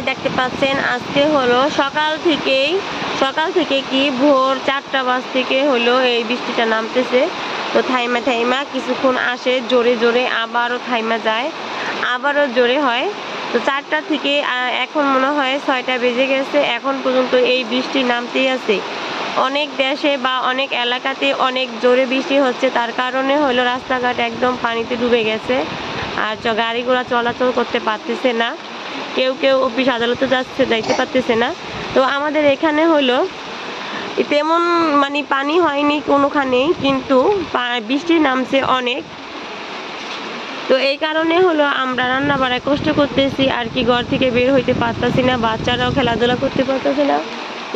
দেখতে পাচ্ছেন আজকে হলো সকাল থেকে কি ভোর 4টা বাজ থেকে হলো এই বৃষ্টিটা নামতেছে। তো থাইমা কিছুক্ষণ আসে জোরে জোরে, আবারও থাইমা যায়, আবারও জোরে হয়। তো 4টা থেকে এখন মনে হয় 6টা বেজে গেছে, এখন পর্যন্ত এই বৃষ্টি নামতেই আছে। অনেক দেশে বা অনেক এলাকাতে অনেক জোরে বৃষ্টি হচ্ছে, তার কারণে হলো রাস্তাঘাট একদম পানিতে ডুবে গেছে, আর গাড়ি ঘোড়া চলাচল করতে পারতেছে না। কেউ অফিস আদালতে যাইতে পারতেছে না। তো আমাদের এখানে হলো তেমন মানে পানি হয়নি কোনোখানেই, কিন্তু বৃষ্টি নামছে অনেক। তো এই কারণে হলো আমরা রান্না বাড়ায় কষ্ট করতেছি আর কি, ঘর থেকে বের হইতে পারতেছি না, বাচ্চারাও খেলাধুলা করতে পারতেছে না,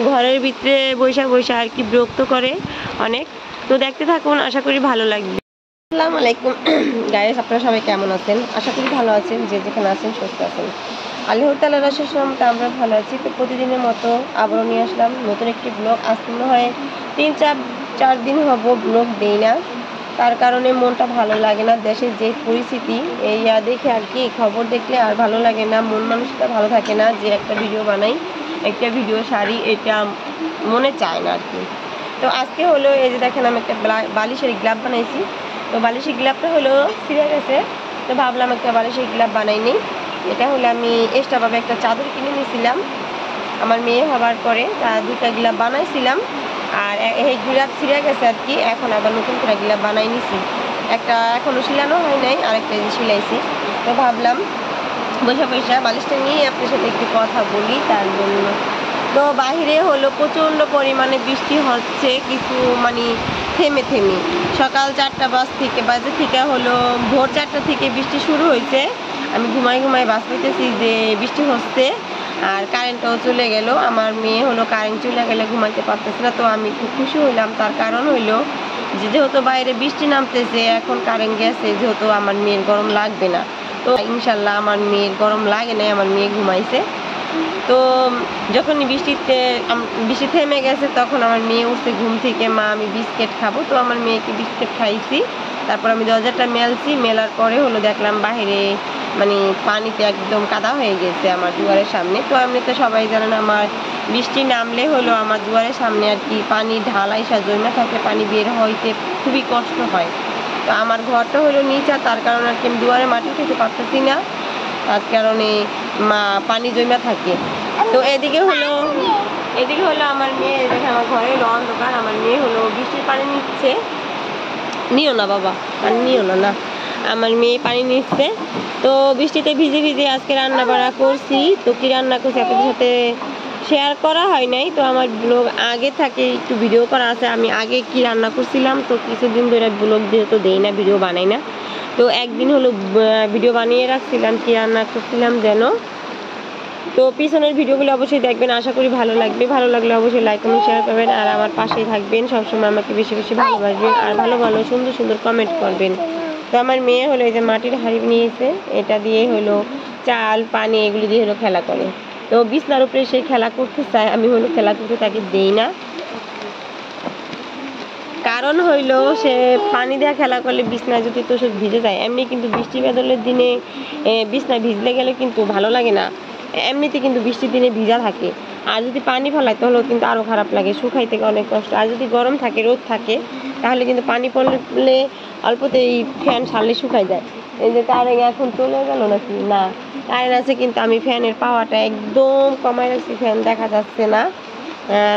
ঘরের ভিতরে বৈশা আর কি বিরক্ত করে অনেক। তো দেখতে থাকুন, আশা করি ভালো লাগবে। আসসালামু আলাইকুম গাইস, আপনারা সবাই কেমন আছেন? আশা করি ভালো আছেন, যে যেখানে আছেন সুস্থ আছেন। আল্লাহর তাআলার অশেষ রহমতে আমরা ভালো আছি। তো প্রতিদিনের মতো আবারও নিয়ে আসলাম নতুন একটি ব্লগ। আজ মনে হয় 3-4 দিন হবো ব্লগ দেই না, তার কারণে মনটা ভালো লাগে না। দেশের যে পরিস্থিতি এই দেখে আর কি, খবর দেখলে আর ভালো লাগে না, মন মানসিকতা ভালো থাকে না যে একটা ভিডিও বানাই, একটা ভিডিও সারি, এটা মনে চায় না আর কি। তো আজকে হলো এই যে দেখেন, আমি একটা বালিশের গ্লাভ বানাইছি। তো বালিশের গ্লাভটা হলো ছিঁড়ে গেছে, তো ভাবলাম একটা বালিশের গ্লাভ বানাই নিই। এটা হলো আমি এক্সট্রাভাবে একটা চাদর কিনে নিয়েছিলাম আমার মেয়ে হবার পরে, তা 2টা গ্লাভ বানাইছিলাম, আর এই গ্লাভ ছিঁড়ে গেছে আর কি। এখন আবার নতুন করে গ্লাভ বানাই নিছি, একটা এখনও সিলানো হয় নাই, আরেকটা সিলাইছি। তো ভাবলাম বসে বালিশটা নিয়ে আপনার সাথে একটু কথা বলি, তার জন্য। তো বাহিরে হলো প্রচণ্ড পরিমাণে বৃষ্টি হচ্ছে, কিছু মানে থেমে সকাল 4টা বাজে থেকে হলো ভোর 4টা থেকে বৃষ্টি শুরু হয়েছে। আমি ঘুমাই বাস পেতেছি যে বৃষ্টি হচ্ছে, আর কারেন্টটাও চলে গেল। আমার মেয়ে হলো কারেন্ট চলে গেলে ঘুমাইতে পারতেছে না, তো আমি খুব খুশি হইলাম। তার কারণ হইলো যেহেতু বাইরে বৃষ্টি নামতেছে, এখন কারেন্ট গেছে, যেহেতু আমার মেয়ের গরম লাগবে না। তো ইনশাল্লাহ আমার মেয়ের গরম লাগে না, আমার মেয়ে ঘুমাইছে। তো যখন বৃষ্টি থেমে গেছে, তখন আমার মেয়ে উঠছে ঘুম থেকে, মা আমি বিস্কিট খাবো। তো আমার মেয়েকে বিস্কিট খাইছি, তারপর আমি দরজাটা মেলার পরে হলো দেখলাম বাহিরে মানে পানিতে একদম কাদা হয়ে গেছে আমার দুয়ারের সামনে। তো এমনিতে সবাই জানেন আমার বৃষ্টি নামলে হলো আমার দুয়ারের সামনে আর কি পানি ঢালাইসা জমে থাকে, পানি বের হইতে খুবই কষ্ট হয়। তো আমার ঘরটা হলো নিচা, তার কারণে আর কি আমি দুয়ারে মাটি উঠাতে পারতেছি না, তার কারণে পানি জমা থাকে। তো এদিকে হলো আমার মেয়ে, দেখে আমার ঘরে হলো অন্ধকার, আমার মেয়ে হলো বৃষ্টির পানি নিচ্ছে, নিও না বাবা পানি নিও না, আমার মেয়ে পানি নিচ্ছে। তো বৃষ্টিতে ভিজে আজকে রান্না বাড়া করছি। তো কি রান্না করছি আপনাদের সাথে শেয়ার করা হয় নাই, তো আমার ব্লগ আগে থাকে একটু ভিডিও করা আছে, আমি আগে কি রান্না করছিলাম। তো কিছুদিন ধরে ব্লগ যেহেতু দেই না, ভিডিও বানাই না, তো একদিন হলো ভিডিও বানিয়ে রাখছিলাম কি রান্না করছিলাম যেন। তো পিছনের ভিডিওগুলো অবশ্যই দেখবেন, আশা করি ভালো লাগবে। ভালো লাগলে অবশ্যই লাইক কমেন্ট শেয়ার করবেন, আর আমার পাশেই থাকবেন, সবসময় আমাকে বেশি ভালোবাসবেন, আর ভালো সুন্দর কমেন্ট করবেন। তো আমার মেয়ে হলো এই যে মাটির হাঁড়ি নিয়েছে, এটা দিয়ে হলো চাল পানি এগুলি দিয়ে হলো খেলা করে। তো বিছনার উপরে সেই খেলা করতে চায়, আমি হলো খেলা করতে তাকে দেই না, কারণ হইলো সে পানি দেওয়া খেলা করলে বিছনায় যদি তো সব ভিজে যায়। এমনি কিন্তু বৃষ্টি বাদলের দিনে বিছনায় ভিজলে গেলে কিন্তু ভালো লাগে না, এমনিতে কিন্তু বৃষ্টির দিনে ভিজা থাকে। আর যদি পানি ফেলায় তাহলেও কিন্তু আরও খারাপ লাগে, শুকাই থেকে অনেক কষ্ট। আর যদি গরম থাকে, রোদ থাকে, তাহলে কিন্তু পানি পড়লে অল্পতেই ফ্যান ছাড়লে শুকাই যায়। এই যে কারেন্ট এখন চলে গেল নাকি না, কারেন্ট আছে কিন্তু আমি ফ্যানের পাওয়াটা একদম কমাই রাখছি, ফ্যান দেখা যাচ্ছে না,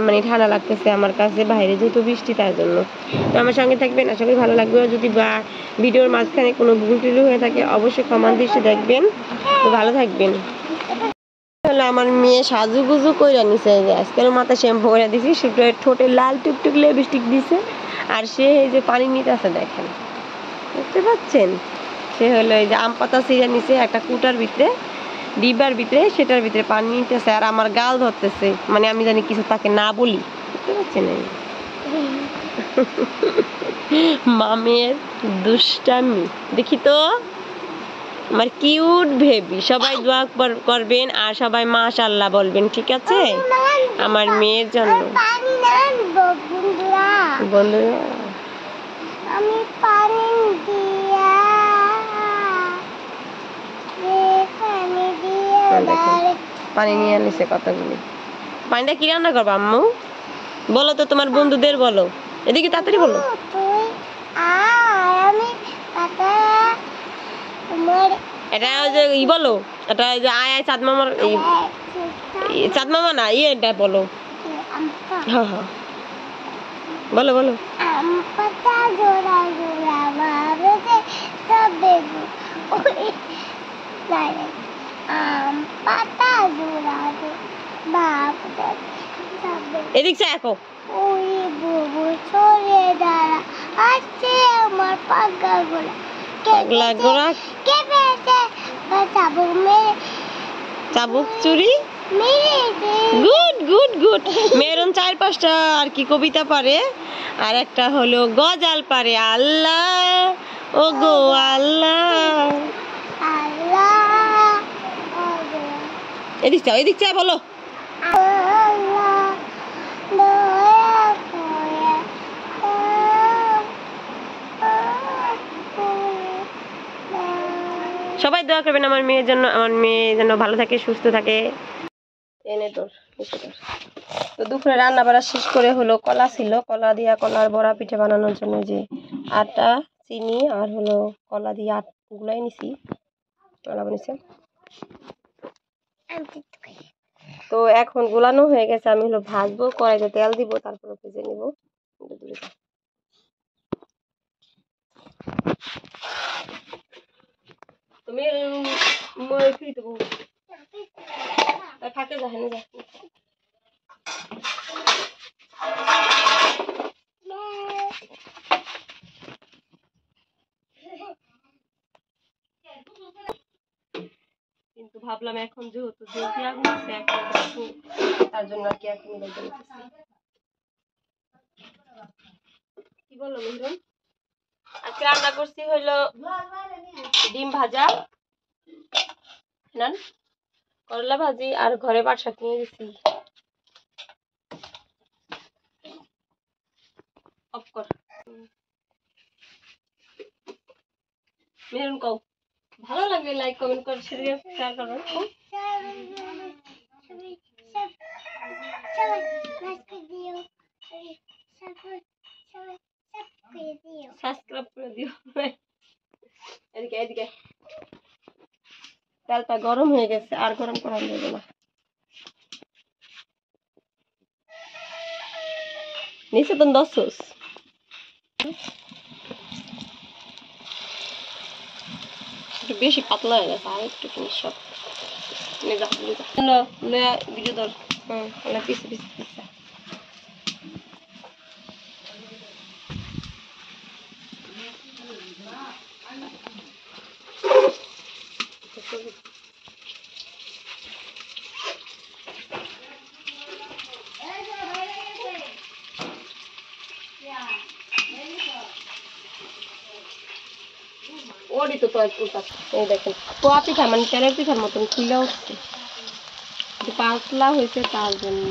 মানে ঠান্ডা লাগতেছে আমার কাছে বাইরে যেহেতু বৃষ্টি, তার জন্য। তো আমার সঙ্গে থাকবেন, আশা করি ভালো লাগবে। যদি বা ভিডিওর মাঝখানে কোনো ভুল টুল হয়ে থাকে অবশ্যই ক্ষমা দৃষ্টি দেখবেন। তো ভালো থাকবেন। হলো আমার মেয়ে সাজুগুজু করে নিছে, আজকের মাথায় শ্যাম্পু করে দিছি, ঠোঁটে লাল টুকটুক লিপস্টিক দিছে, আর সে এই যে পানি নিতেছে, দেখেন দেখতে পাচ্ছেন, সে হলো এই যে আম পাতা ছিঁড়ে নিছে একটা কুটার ভিতরে, ডিবার ভিতরে, সেটার ভিতরে পানি নিতেছে, আর আমার গাল ধরতেছে, মানে আমি জানি কিছু তাকে না বলি, বুঝতে পারছেন মামের দুষ্টামি। দেখি তো আমার কিউট বেবি, সবাই দোয়া করবেন আর সবাই মাশাআল্লাহ বলবেন, ঠিক আছে আমার মেয়ের জন্য। বন্ধুরা আমি পানি দিয়া পানি নিয়ে আনিছে কতগুলি। পানিটা কি রান্না করবো আম্মু? বলো তো তোমার বন্ধুদের বলো, এদিকে তাড়াতাড়ি বলো। এটা যে ই বলো, এটা যে আয় আয় চাঁদ মামার, চাঁদ মামা না এটা বলো। হ্যাঁ হ্যাঁ বলো বলো। এদিক চা এখন চাবুক চুরি। Good good good. মেরুন 4-5টা আর কি কবিতা পারে, আর একটা হলো গজাল পারে। আল্লাহ ও গো আল্লাহ, এদিক চা এদিক চা বলো। সবাই দোয়া করবেন আমার মেয়ের জন্য, আমার মেয়ে যেন ভালো থাকে, সুস্থ থাকে। এনে তোর তো দুপুরে রান্না বাড়া শেষ করে হলো কলা ছিল, কলা দিয়া কলার বড়া পিঠা বানানোর জন্য যে আটা চিনি আর হলো কলা দিয়ে আট গুলাই নিছি, কলা বানিয়েছে। তো এখন গুলানো হয়ে গেছে, আমি হলো ভাজবো, কড়াইতে তেল দিব, তারপরে ভেজে নিব। তুমি ফাঁকে যা হেনে যা। কিন্তু ভাবলাম এখন যেহেতু তার জন্য আর কি এখন কি বললো মেহরুন? আজকে রান্না করছি হইলো ডিম ভাজা, করলা ভাজি, আর ঘরে পাট শাক নিয়ে গেছি। মেহরুন কও, ভালো লাগলে লাইক কমেন্ট করে শেয়ার করবেন। সাবস্ক্রাইব করে দিও। এদিকে এদিকে তেলটা গরম হয়ে গেছে, আর গরম করা যাবে না। নিচে তো 10 একটু বেশি পাতলা হয়ে গেছে, আর একটু জিনিস সব ভিডিও ধর। পিছে পিছে পিছে ওরই তো একটু এই দেখেন পোয়া পিঠা, মানে তেলের পিঠার মতন খুলে উঠছে, পাতলা হয়েছে তার জন্য।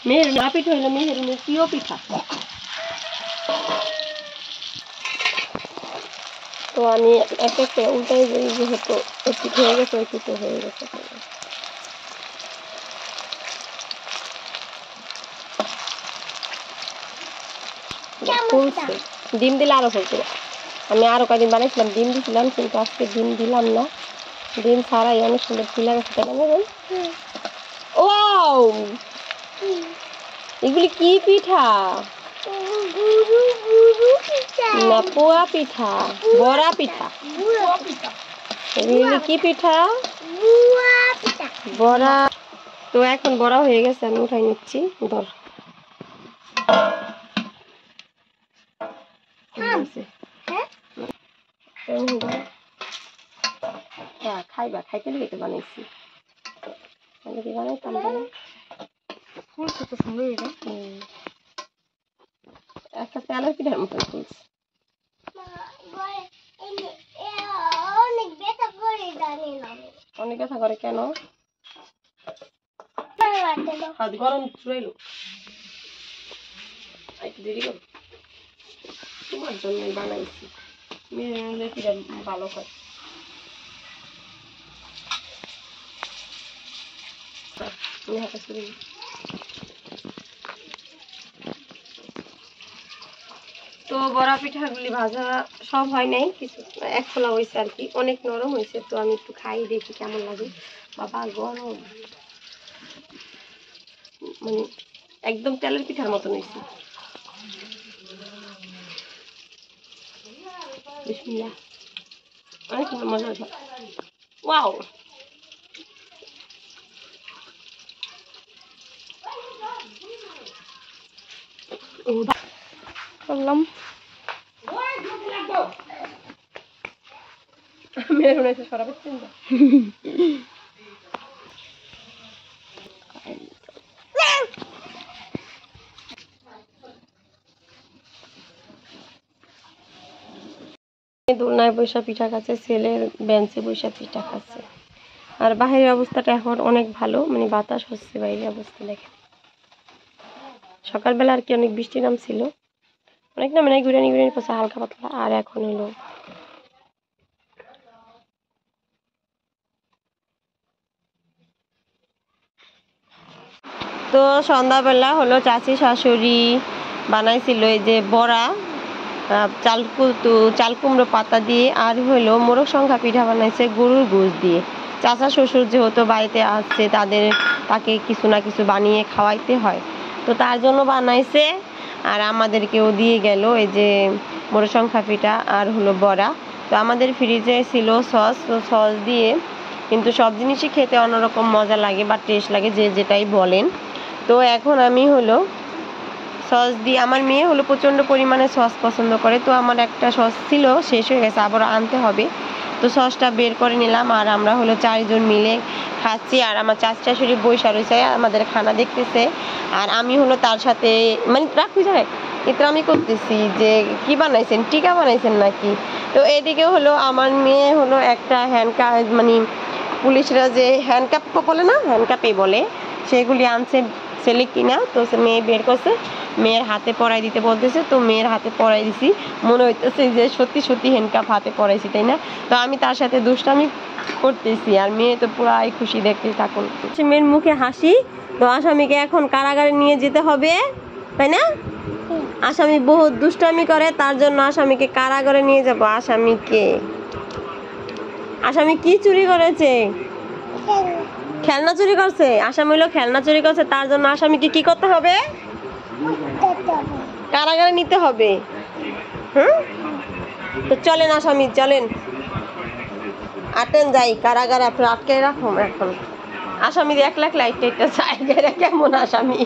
মেহের না পিঠা হইলো মেহেরুনের প্রিয় পিঠা। তো আমি এক একটা উল্টাই যাই, যেহেতু ওই পিঠে হয়ে গেছে, ওই পিঠে হয়ে গেছে। ফুলছে, ডিম দিলে আরো ফুলছে। আমি আরো কয়েকদিন বানাইছিলাম, ডিম দিয়েছিলাম, কিন্তু আজকে ডিম দিলাম না, ডিম ছাড়াই অনেক সুন্দর ফুলে গেছে। তাই না? ওয়াও, এগুলি কি পিঠা? না পোয়া পিঠা, বড়া পিঠা। এগুলি কি পিঠা? বড়া। তো এখন বড়া হয়ে গেছে, আমি উঠাই নিচ্ছি। ধর খাইবা, খাইতে লেগে বানাইছি, বানাইতাম ফুলছে তো সুন্দর। একটা তেলের পিঠার মতন ফুলছে। অনেক ব্যথা করে কেন? গরম রইল, একটু দেরি করো, তোমার জন্য বানাইছি, মেয়ে ভালো হয়। তো বড়া পিঠাগুলি ভাজা সব হয় নাই, কিছু এক খোলা হয়েছে আর কি, অনেক নরম হয়েছে। তো আমি একটু খাই দেখি কেমন লাগে। বাবা গরম, মানে একদম তেলের পিঠার মতন হয়েছে। বিসমিল্লাহ, অনেক মজা হয়েছে। ওয়াও, করলাম মেরুন এসে সরাবেন না। দোলনায় বৈশা পিঠা খাচ্ছে, ছেলের বেঞ্চে বৈশা পিঠা খাচ্ছে। আর বাহিরের অবস্থাটা এখন অনেক ভালো, মানে বাতাস হচ্ছে বাইরের অবস্থা দেখেন। সকালবেলা আর কি অনেক বৃষ্টি নামছিল, অনেক না, মানে ঘুরে ঘুরে পড়ছে হালকা পাতলা। আর এখন হলো তো সন্ধ্যাবেলা হলো চাচি শাশুড়ি বানাইছিল এই যে বড়া, চাল কুমড়ো পাতা দিয়ে, আর হলো মোরগ সংখ্যা পিঠা বানাইছে গরুর গোশ দিয়ে। চাচা শ্বশুর যেহেতু বাড়িতে আসছে, তাকে কিছু না কিছু বানিয়ে খাওয়াইতে হয়, তো তার জন্য বানাইছে। আর আমাদেরকেও দিয়ে গেল এই যে মোরগ সংখ্যা পিঠা আর হলো বড়া। তো আমাদের ফ্রিজে ছিল সস, তো সস দিয়ে কিন্তু সব জিনিসই খেতে অন্যরকম মজা লাগে বা টেস্ট লাগে, যে যেটাই বলেন। তো এখন আমি হলো সস দিয়ে, আমার মেয়ে হলো প্রচণ্ড পরিমাণে সস পছন্দ করে, তো আমার একটা সস ছিল শেষ হয়ে গেছে, আবার আনতে হবে। তো সসটা বের করে নিলাম, আর আমরা হলো 4 জন মিলে খাচ্ছি। আর আমার চাচি শাশুড়ি বৈশা রয়েছে আমাদের খানা দেখতেছে, আর আমি হলো তার সাথে মানে রাখি যায় এটা আমি করতেছি যে কি বানাইছেন, টিকা বানাইছেন নাকি। তো এদিকে হলো আমার মেয়ে হলো একটা হ্যান্ডকাপ, মানে পুলিশরা যে হ্যান্ডকাপ বলে না, হ্যান্ডকাপই বলে, সেগুলি আনছে ছেলে কিনা। তো মেয়ে বের করছে, মেয়ের হাতে পরাই দিতে বলতেছে, তো মেয়ের হাতে পরাই দিছি। মনে হইতেছে যে সত্যি সত্যি হ্যান্ডকাপ হাতে পরাইছি, তাই না? তো আমি তার সাথে দুষ্টামি করতেছি, আর মেয়ে তো পুরাই খুশি, দেখতেই থাকুন। মেয়ের মুখে হাসি। তো আসামিকে এখন কারাগারে নিয়ে যেতে হবে, তাই না? আসামি বহুত দুষ্টামি করে, তার জন্য আসামিকে কারাগারে নিয়ে যাব। আসামি কি চুরি করেছে? খেলনা চুরি করছে। আসামি হলো খেলনা চুরি করছে, তার জন্য আসামিকে কি করতে হবে? কারাগারে নিতে হবে। তো চলেন আসামি, চলেন, আটেন যাই কারাগারে, আপনার আটকে রাখুন। এখন আসামি 1 লাখ লাইট একটা জায়গায় কেমন আসামি।